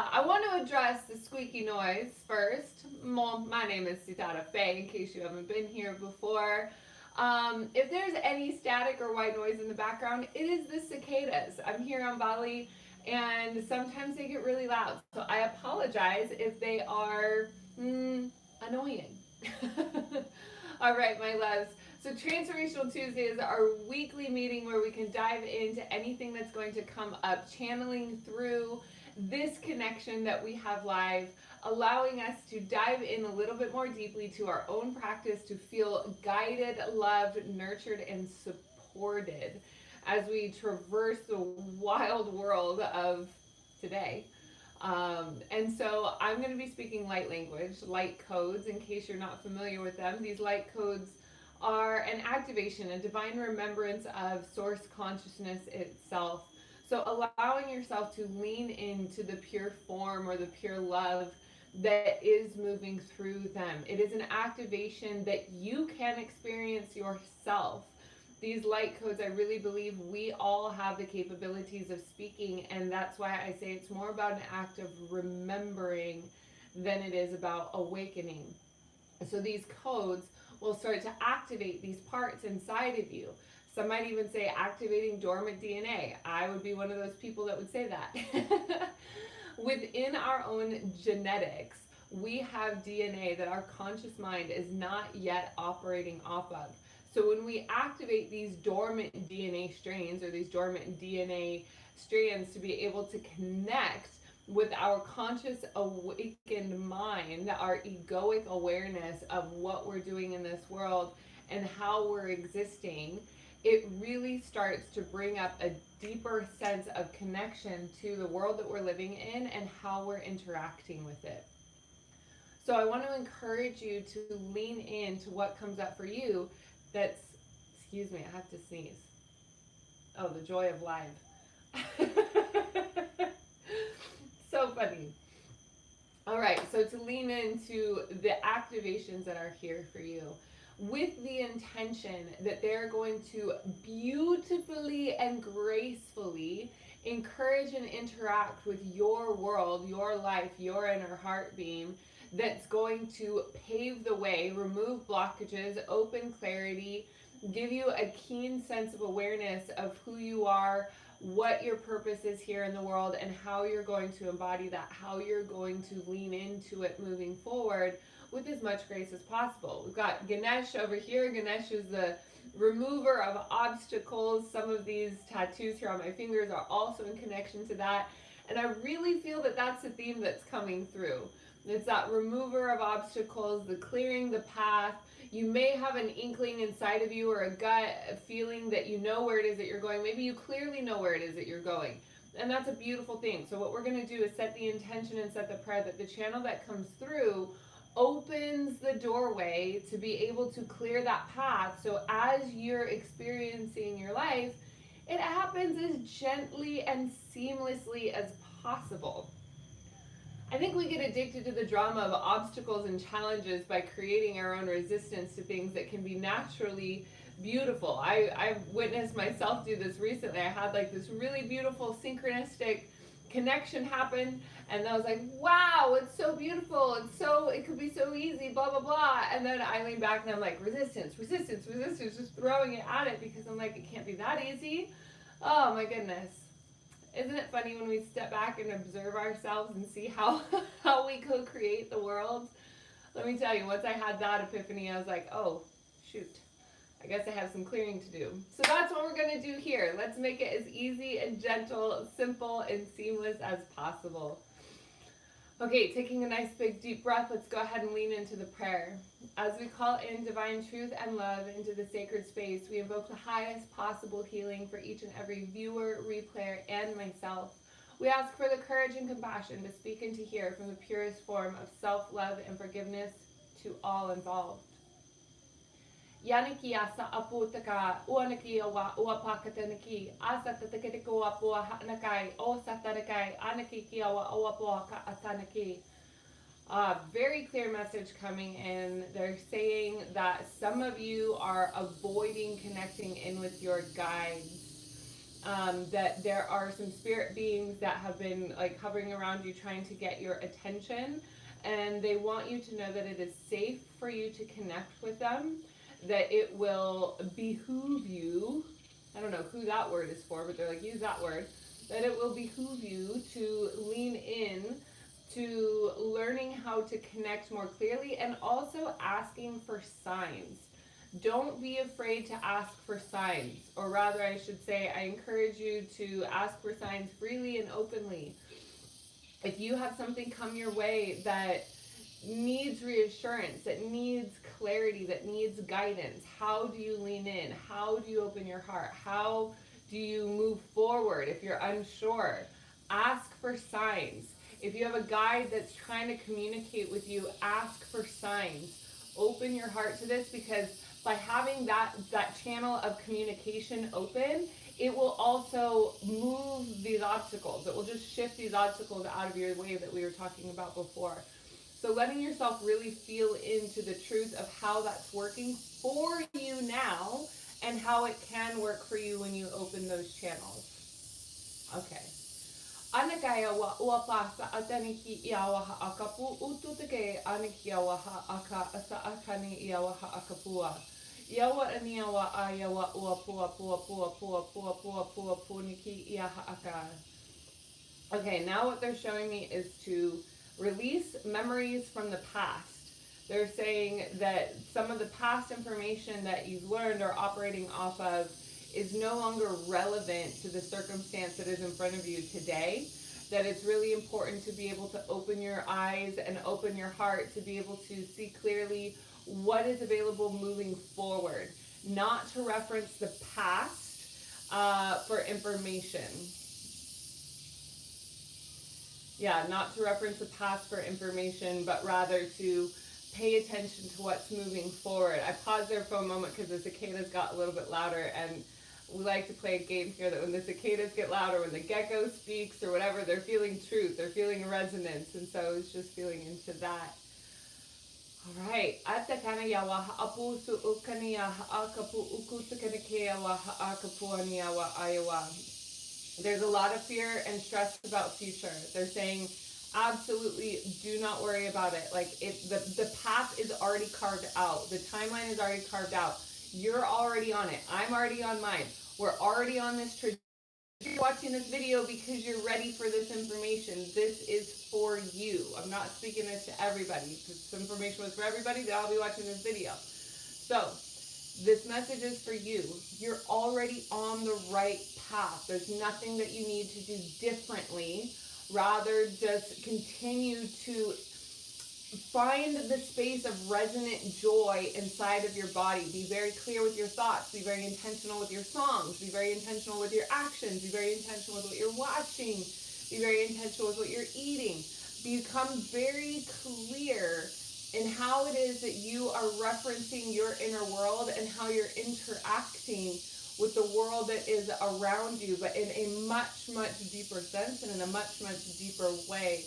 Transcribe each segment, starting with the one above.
I want to address the squeaky noise first. My name is Sitara Fe, in case you haven't been here before. If there's any static or white noise in the background, it is the cicadas. I'm here on Bali, and sometimes they get really loud. So I apologize if they are annoying. All right, my loves. So Transformational Tuesday is our weekly meeting where we can dive into anything that's going to come up, channeling through this connection that we have live, allowing us to dive in a little bit more deeply to our own practice to feel guided, loved, nurtured, and supported as we traverse the wild world of today. And so I'm going to be speaking light language, light codes, in case you're not familiar with them. These light codes are an activation, a divine remembrance of source consciousness itself. So allowing yourself to lean into the pure form or the pure love that is moving through them. It is an activation that you can experience yourself. These light codes, I really believe we all have the capabilities of speaking, and that's why I say it's more about an act of remembering than it is about awakening. So these codes will start to activate these parts inside of you. Some might even say activating dormant DNA. I would be one of those people that would say that. Within our own genetics, we have DNA that our conscious mind is not yet operating off of. So when we activate these dormant DNA strains or these dormant DNA strands to be able to connect with our conscious awakened mind, our egoic awareness of what we're doing in this world and how we're existing, it really starts to bring up a deeper sense of connection to the world that we're living in and how we're interacting with it. So I want to encourage you to lean into what comes up for you. That's, excuse me, I have to sneeze. Oh, the joy of live. So funny. All right, so to lean into the activations that are here for you with the intention that they're going to beautifully and gracefully encourage and interact with your world, your life, your inner heart beam, that's going to pave the way, remove blockages, open clarity, give you a keen sense of awareness of who you are, what your purpose is here in the world, and how you're going to embody that, how you're going to lean into it moving forward with as much grace as possible. We've got Ganesh over here. Ganesh is the remover of obstacles. Some of these tattoos here on my fingers are also in connection to that. And I really feel that that's the theme that's coming through. It's that remover of obstacles, the clearing the path. You may have an inkling inside of you or a gut feeling that you know where it is that you're going. Maybe you clearly know where it is that you're going. And that's a beautiful thing. So what we're going to do is set the intention and set the prayer that the channel that comes through opens the doorway to be able to clear that path. So as you're experiencing your life, it happens as gently and seamlessly as possible. I think we get addicted to the drama of obstacles and challenges by creating our own resistance to things that can be naturally beautiful. I've witnessed myself do this recently. I had like this really beautiful synchronistic connection happen, and I was like, wow, it's so beautiful, it could be so easy, blah blah blah. And then I lean back and I'm like, resistance, just throwing it at it because I'm like, it can't be that easy. Oh my goodness. Isn't it funny when we step back and observe ourselves and see how we co-create the world? Let me tell you, once I had that epiphany, I was like, oh, shoot. I guess I have some clearing to do. So that's what we're going to do here. Let's make it as easy and gentle, simple, and seamless as possible. Okay, taking a nice big deep breath, let's go ahead and lean into the prayer. As we call in divine truth and love into the sacred space, we invoke the highest possible healing for each and every viewer, replayer, and myself. We ask for the courage and compassion to speak and to hear from the purest form of self-love and forgiveness to all involved. Yaniki asa aputaka uaniki awa uapakataniki asa tatakitiko apua hanakai o satanakai anaki ki awa oapoaka atanaki. Very clear message coming in. They're saying that some of you are avoiding connecting in with your guides. that there are some spirit beings that have been like hovering around you trying to get your attention, and they want you to know that it is safe for you to connect with them, that it will behoove you, I don't know who that word is for, but they're like, use that word, that it will behoove you to lean in to learning how to connect more clearly, and also asking for signs. Don't be afraid to ask for signs, or rather, I should say, I encourage you to ask for signs freely and openly. If you have something come your way that needs reassurance, that needs clarity, that needs guidance, how do you lean in? How do you open your heart? How do you move forward if you're unsure? Ask for signs. If you have a guide that's trying to communicate with you, ask for signs. Open your heart to this, because by having that channel of communication open, it will also move these obstacles. It will just shift these obstacles out of your way that we were talking about before. So letting yourself really feel into the truth of how that's working for you now, and how it can work for you when you open those channels. Okay. Anakaya wa uapasa ataniki iawaha akapu ututake aniki iawaha aka asa akani iawaha akapua. Iawa aniawa ayawa uapua pua pua pua pua pua pua puniki iaha aka. Okay, now what they're showing me is to release memories from the past. They're saying that some of the past information that you've learned or operating off of is no longer relevant to the circumstance that is in front of you today. That it's really important to be able to open your eyes and open your heart to be able to see clearly what is available moving forward. Not to reference the past for information. Yeah, not to reference the past for information, but rather to pay attention to what's moving forward. I paused there for a moment because the cicadas got a little bit louder, and we like to play a game here that when the cicadas get louder, when the gecko speaks or whatever, they're feeling truth, they're feeling resonance, and so it's just feeling into that. All right. There's a lot of fear and stress about future. They're saying, absolutely, do not worry about it. Like the path is already carved out. The timeline is already carved out. You're already on it. I'm already on mine. We're already on this trajectory. You're watching this video because you're ready for this information. This is for you. I'm not speaking this to everybody. If this information was for everybody, then I'll be watching this video. So, this message is for you. You're already on the right path. There's nothing that you need to do differently. Rather, just continue to find the space of resonant joy inside of your body. Be very clear with your thoughts. Be very intentional with your songs. Be very intentional with your actions. Be very intentional with what you're watching. Be very intentional with what you're eating. Become very clear in how it is that you are referencing your inner world and how you're interacting with the world that is around you, but in a much, much deeper sense and in a much, much deeper way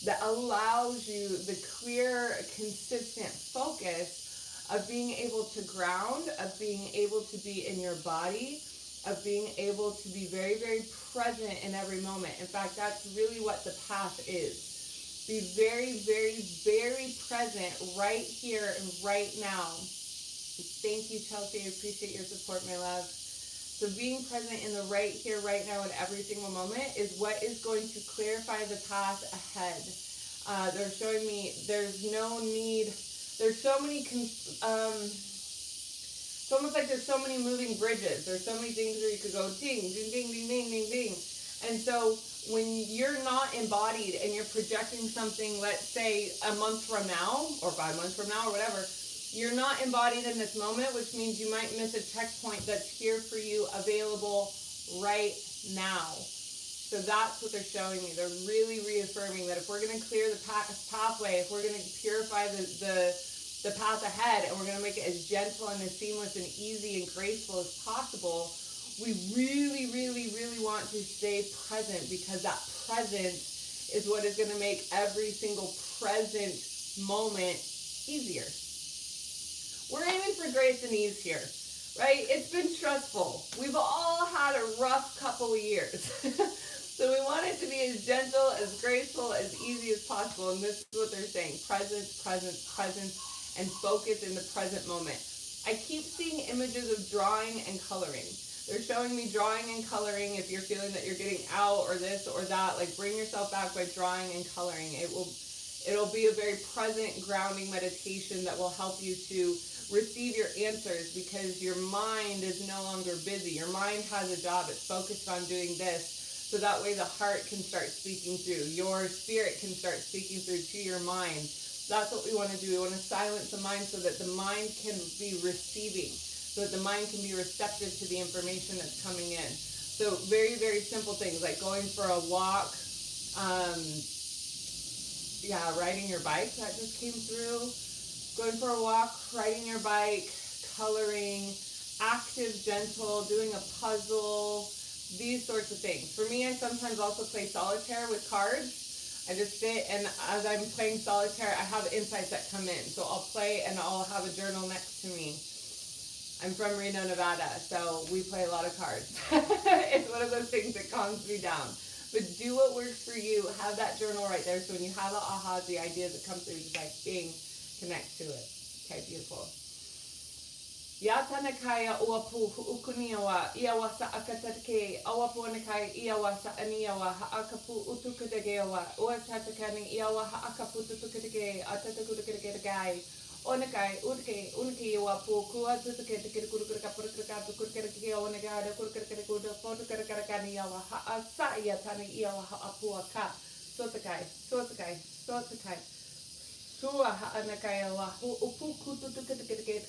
that allows you the clear, consistent focus of being able to ground, of being able to be in your body, of being able to be very, very present in every moment. In fact, that's really what the path is. Be very, very, very present right here and right now. Thank you, Chelsea. I appreciate your support, my love. So being present in the right here, right now, in every single moment is what is going to clarify the path ahead. They're showing me there's no need. There's so many, it's almost like there's so many moving bridges. There's so many things where you could go ding, ding, ding, ding, ding, ding, ding. And so when you're not embodied and you're projecting something, let's say a month from now or 5 months from now or whatever, you're not embodied in this moment, which means you might miss a checkpoint that's here for you, available right now. So that's what they're showing me. They're really reaffirming that if we're going to clear the pathway, if we're going to purify the path ahead, and we're going to make it as gentle and as seamless and easy and graceful as possible, we really, really, really want to stay present, because that presence is what is going to make every single present moment easier. We're aiming for grace and ease here, right? It's been stressful. We've all had a rough couple of years. So we want it to be as gentle, as graceful, as easy as possible. And this is what they're saying: presence, presence, presence, and focus in the present moment. I keep seeing images of drawing and coloring. They're showing me drawing and coloring. If you're feeling that you're getting out or this or that, like bring yourself back by drawing and coloring. It'll be a very present, grounding meditation that will help you to receive your answers, because your mind is no longer busy. Your mind has a job. It's focused on doing this. So that way the heart can start speaking through. Your spirit can start speaking through to your mind. That's what we want to do. We want to silence the mind so that the mind can be receiving, so that the mind can be receptive to the information that's coming in. So very, very simple things like going for a walk, riding your bike, that just came through. Going for a walk, riding your bike, coloring, active, gentle, doing a puzzle, these sorts of things. For me, I sometimes also play solitaire with cards. I just sit, and as I'm playing solitaire, I have insights that come in. So I'll play and I'll have a journal next to me. I'm from Reno, Nevada, so we play a lot of cards. It's one of those things that calms me down. But do what works for you. Have that journal right there, so when you have the ahas, the ideas that come through, just like bing, connect to it. Okay, beautiful. Yatanakaya oapu ukuniawa iawasa akatatake awapuanakai iawasa aniawa haakapu utukadegewa oatatakani iawa haakapu tutukadege atatakudakedegai onakai utke unki iwapu kua tutukadege kurukurakapurukurakapu kurukadege onagada kurukadege fotukarakani iawa haasa yatani iawa haapuaka sotakai sotakai sotakai. Sua anakaya wa upuku tutukadege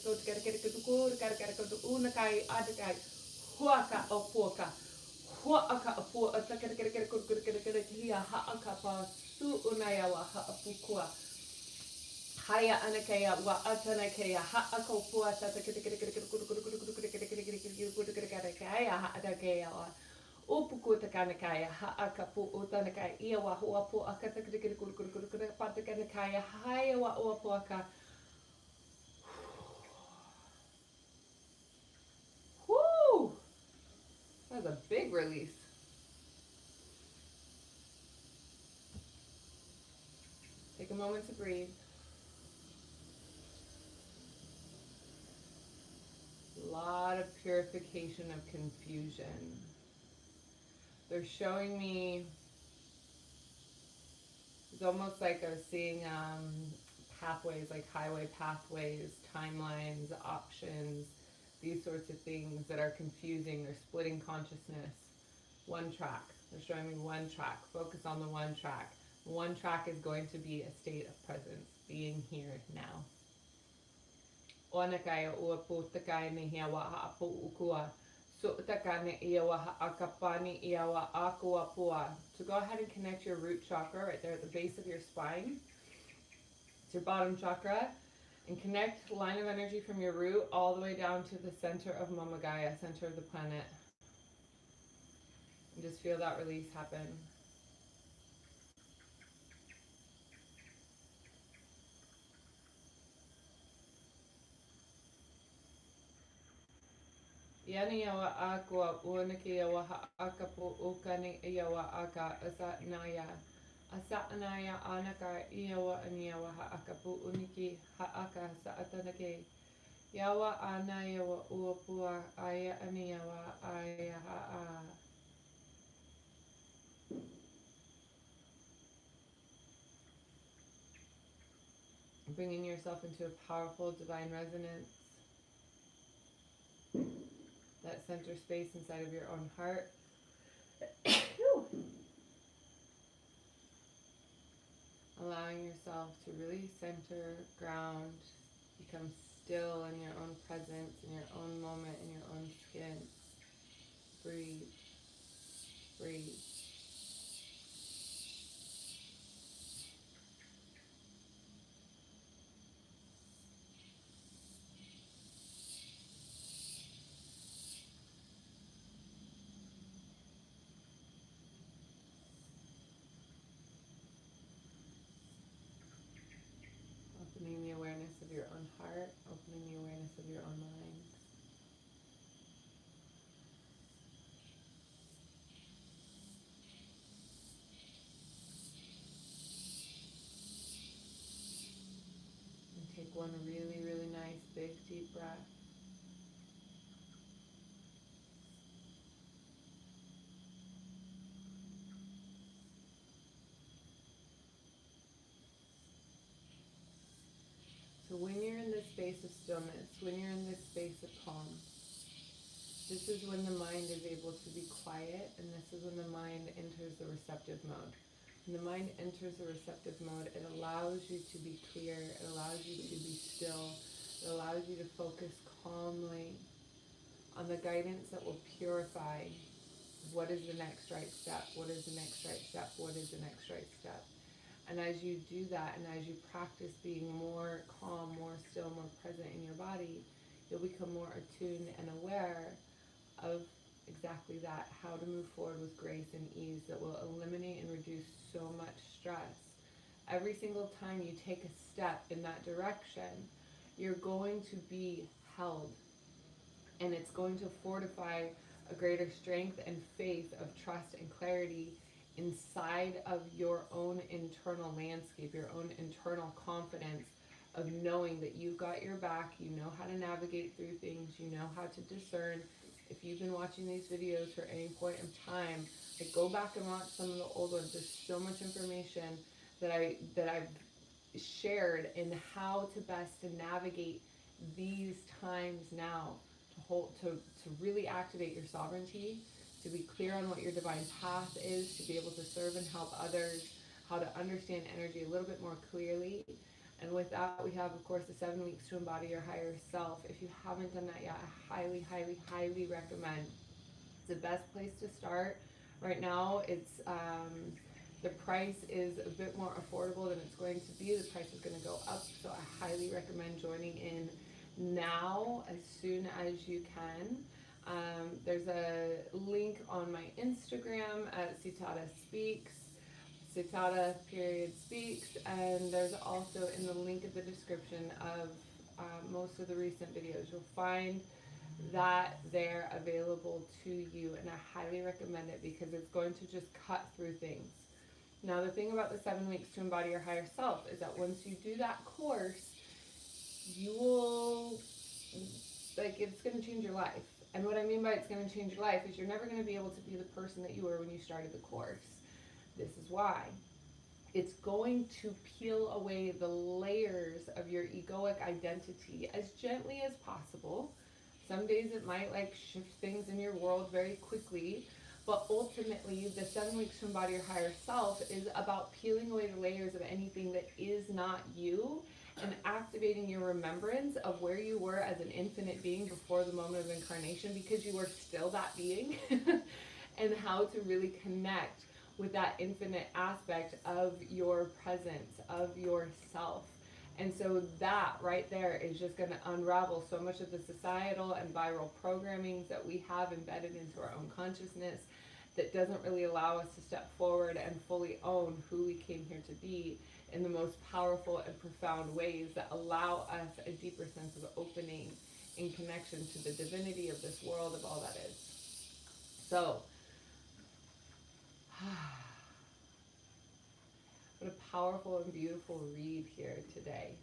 unakai adakai huaka opuaka huaka opu atakadege hia haakapa su unayawa haapukua haya anakaya wa atanakaya haakopua tatakadege upuku takanakaya haakapu utanakai iawa huapu akatakadege patakanakaya haya wa uapuaka. Woo! That was a big release. Take a moment to breathe. A lot of purification of confusion. They're showing me, it's almost like I was seeing pathways, like highway pathways, timelines, options, these sorts of things that are confusing. They're splitting consciousness. One track. They're showing me one track. Focus on the one track. One track is going to be a state of presence, being here now. Onakaya uaputakai nihiawa haapu ukua. Su'takane iawa akapani iawa akuapua. So go ahead and connect your root chakra right there at the base of your spine. It's your bottom chakra. And connect the line of energy from your root all the way down to the center of Mama Gaia, center of the planet. And just feel that release happen. Yani yawa aqua unaki yawa akapu ukani yawa aka asatnaya. Asatnaya anaka yawa anyawa akapu uniki haaka saatanake. Yawa ana yawa uapua aya anyawa aya haa. Bringing yourself into a powerful divine resonance. That center space inside of your own heart. Allowing yourself to really center, ground, become still in your own presence, in your own moment, in your own skin. Breathe. Breathe. Opening the awareness of your own heart, opening the awareness of your own mind. Take one really, really nice, big, deep breath. So when you're in this space of stillness, when you're in this space of calm, this is when the mind is able to be quiet, and this is when the mind enters the receptive mode. When the mind enters the receptive mode, it allows you to be clear, it allows you to be still, it allows you to focus calmly on the guidance that will purify what is the next right step, what is the next right step, what is the next right step. And as you do that, and as you practice being more calm, more still, more present in your body, you'll become more attuned and aware of exactly that, how to move forward with grace and ease that will eliminate and reduce so much stress. Every single time you take a step in that direction, you're going to be held, and it's going to fortify a greater strength and faith of trust and clarity inside of your own internal landscape, your own internal confidence of knowing that you've got your back, you know how to navigate through things, you know how to discern. If you've been watching these videos for any point in time, like, go back and watch some of the old ones. There's so much information that I've shared in how to best to navigate these times now, to really activate your sovereignty, to be clear on what your divine path is, to be able to serve and help others, how to understand energy a little bit more clearly. And with that, we have, of course, the 7 weeks to embody your higher self. If you haven't done that yet, I highly, highly, highly recommend. It's the best place to start. Right now, the price is a bit more affordable than it's going to be. The price is going to go up, so I highly recommend joining in now as soon as you can. There's a link on my Instagram at Sitara Speaks, Sitara period speaks, and there's also in the link in the description of most of the recent videos. You'll find that they're available to you, and I highly recommend it because it's going to just cut through things. Now, the thing about the 7 weeks to embody your higher self is that once you do that course, you will, like, it's going to change your life. And what I mean by it's going to change your life is you're never going to be able to be the person that you were when you started the course. This is why. It's going to peel away the layers of your egoic identity as gently as possible. Some days it might, like, shift things in your world very quickly, but ultimately the 7 weeks to embody your higher self is about peeling away the layers of anything that is not you and activating your remembrance of where you were as an infinite being before the moment of incarnation, because you were still that being, and how to really connect with that infinite aspect of your presence, of yourself. And so that right there is just going to unravel so much of the societal and viral programming that we have embedded into our own consciousness that doesn't really allow us to step forward and fully own who we came here to be in the most powerful and profound ways that allow us a deeper sense of opening in connection to the divinity of this world, of all that is. So, what a powerful and beautiful read here today.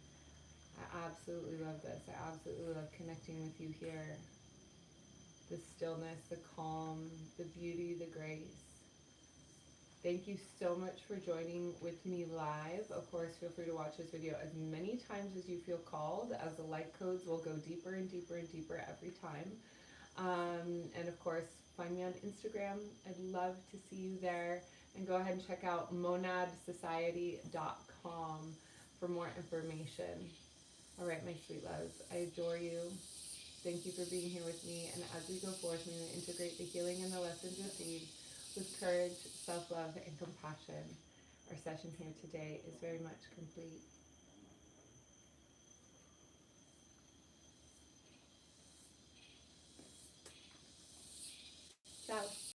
I absolutely love this. I absolutely love connecting with you here. The stillness, the calm, the beauty, the grace. Thank you so much for joining with me live. Of course, feel free to watch this video as many times as you feel called, as the light codes will go deeper and deeper and deeper every time. And of course, find me on Instagram. I'd love to see you there. And go ahead and check out monadsociety.com for more information. All right, my sweet loves, I adore you. Thank you for being here with me. And as we go forth, may we integrate the healing and the lessons received with courage, self-love, and compassion. Our session here today is very much complete.